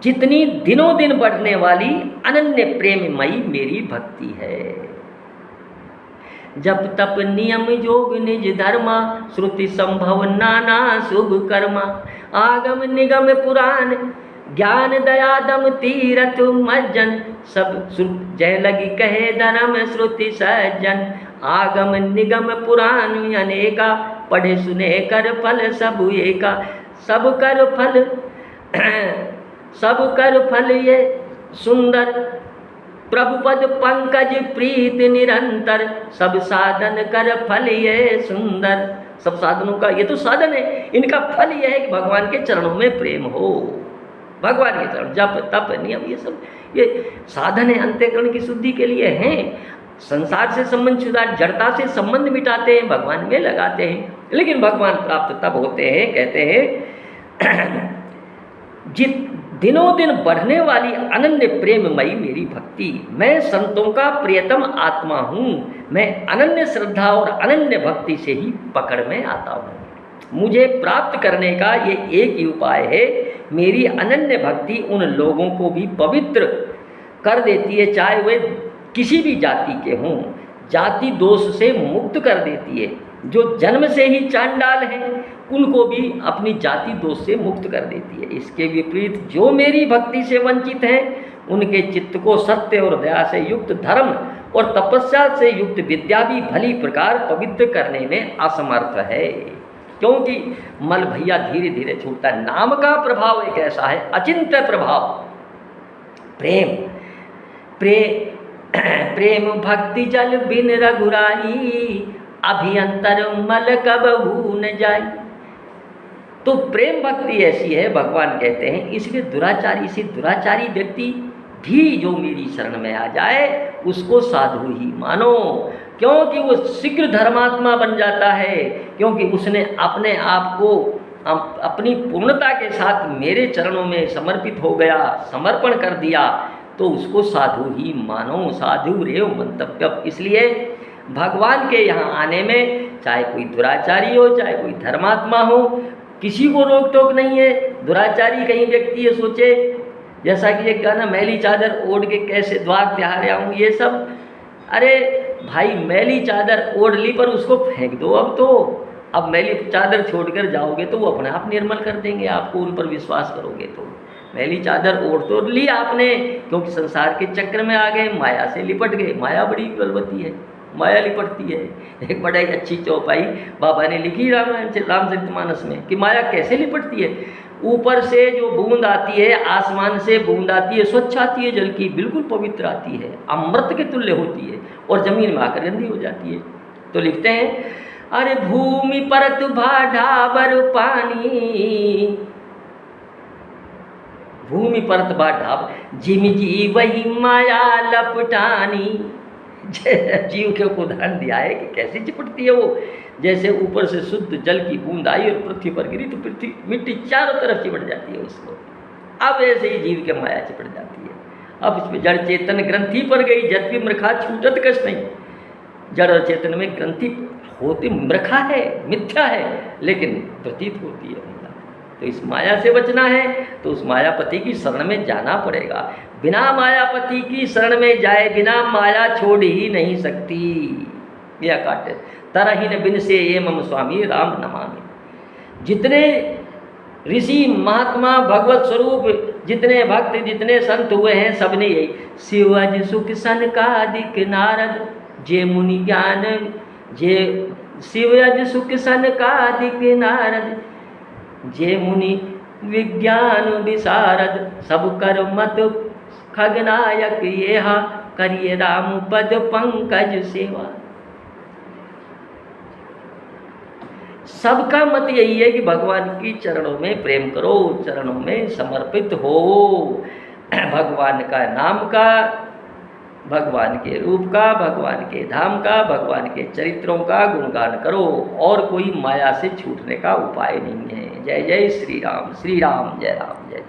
जितनी दिनों दिन बढ़ने वाली अनन्य प्रेममयी मेरी भक्ति है। जप तप नियम योग निज धर्मा श्रुति संभव नाना शुभ कर्मा आगम निगम पुराण ज्ञान दया दम तीरथ मज्जन सब जय लगी कहे धर्म श्रुति सज्जन आगम निगम पुराण अनेका पढ़े सुने कर फल सब एका सब कर फल ये सुंदर प्रभुपद पंकज प्रीत निरंतर सब साधन कर फल ये सुंदर। सब साधनों का ये तो साधन है, इनका फल यह है कि भगवान के चरणों में प्रेम हो। भगवान के चरण जप तप नियम ये सब ये साधन है, अंतःकरण की शुद्धि के लिए हैं। संसार से संबंध छुड़ा, जड़ता से संबंध मिटाते हैं, भगवान में लगाते हैं। लेकिन भगवान प्राप्त तब होते हैं, कहते हैं जित दिनों दिन बढ़ने वाली अनन्य प्रेममयी मेरी भक्ति। मैं संतों का प्रियतम आत्मा हूँ, मैं अनन्य श्रद्धा और अनन्य भक्ति से ही पकड़ में आता हूँ। मुझे प्राप्त करने का ये एक ही उपाय है। मेरी अनन्य भक्ति उन लोगों को भी पवित्र कर देती है, चाहे वे किसी भी जाति के हों, जाति दोष से मुक्त कर देती है। जो जन्म से ही चांडाल हैं उनको भी अपनी जाति दोष से मुक्त कर देती है। इसके विपरीत जो मेरी भक्ति से वंचित हैं उनके चित्त को सत्य और दया से युक्त धर्म और तपस्या से युक्त विद्या भी भली प्रकार पवित्र करने में असमर्थ है। क्योंकि मल भैया धीरे धीरे छूटता है। नाम का प्रभाव एक ऐसा है, अचिंत्य प्रभाव। प्रेम भक्ति जल बिन रघुराई अभियंतर मल कबहू न जाई। तो प्रेम भक्ति ऐसी है, भगवान कहते हैं, इसलिए दुराचारी व्यक्ति भी जो मेरी शरण में आ जाए उसको साधु ही मानो, क्योंकि वो शीघ्र धर्मात्मा बन जाता है, क्योंकि उसने अपने आप को अपनी पूर्णता के साथ मेरे चरणों में समर्पित हो गया, समर्पण कर दिया, तो उसको साधु ही मानो, साधु रेव मंतव्य। इसलिए भगवान के यहाँ आने में चाहे कोई दुराचारी हो, चाहे कोई धर्मात्मा हो, किसी को रोक टोक नहीं है। दुराचारी कहीं व्यक्ति ये सोचे, जैसा कि एक गाना, मैली चादर ओढ़ के कैसे द्वार त्यारे आऊँ, ये सब, अरे भाई मैली चादर ओढ़ ली पर उसको फेंक दो। अब मैली चादर छोड़कर जाओगे तो वो अपने आप निर्मल कर देंगे, आपको उन पर विश्वास करोगे तो। मैली चादर ओढ़ तो ली आपने, क्योंकि संसार के चक्र में आ गए, माया से लिपट गए। माया बड़ी बलवती है, माया लिपटती है। एक बड़ा ही अच्छी चौपाई बाबा ने लिखी रामचरितमानस में कि माया कैसे लिपटती है। ऊपर से जो बूंद आती है, आसमान से बूंद आती है, स्वच्छ आती है, जल की बिल्कुल पवित्र आती है, अमृत के तुल्य होती है, और जमीन में आकर गंदी हो जाती है। तो लिखते हैं, अरे भूमि परत भाढ़ावर पानी, भूमि परत भाढ़ावर जिम जी वही माया लपटानी। जीव के उदाहरण दिया है कि कैसे चिपटती है वो। जैसे ऊपर से शुद्ध जल की बूंद आई और पृथ्वी पर गिरी तो पृथ्वी मिट्टी चारों तरफ चिपट जाती है उसको। अब ऐसे ही जीव के माया चिपट जाती है। अब इसमें जड़ चेतन ग्रंथि पर गई, जत भी मृखा छूटत कश नहीं। जड़ और चेतन में ग्रंथि होती, मृखा है, मिथ्या है, लेकिन प्रतीत होती है। तो इस माया से बचना है तो उस मायापति की शरण में जाना पड़ेगा। बिना मायापति की शरण में जाए बिना माया छोड़ ही नहीं सकती। यह काटे तरहीन बिन से ये मम स्वामी राम नमामि। जितने ऋषि महात्मा भगवत स्वरूप, जितने भक्त, जितने संत हुए हैं, सबने यही शिवज सुख सनकादिक नारद जे मुनि ज्ञान, जे शिवज सुख सनकादिक नारद जे मुनि विज्ञान विशारद, सब कर मत खगनायक येहा करिए राम पद पंकज सेवा। सबका मत यही है कि भगवान की चरणों में प्रेम करो, चरणों में समर्पित हो, भगवान का नाम का, भगवान के रूप का, भगवान के धाम का, भगवान के चरित्रों का गुणगान करो, और कोई माया से छूटने का उपाय नहीं है। जय जय श्री राम, श्री राम, जय राम, जय जय।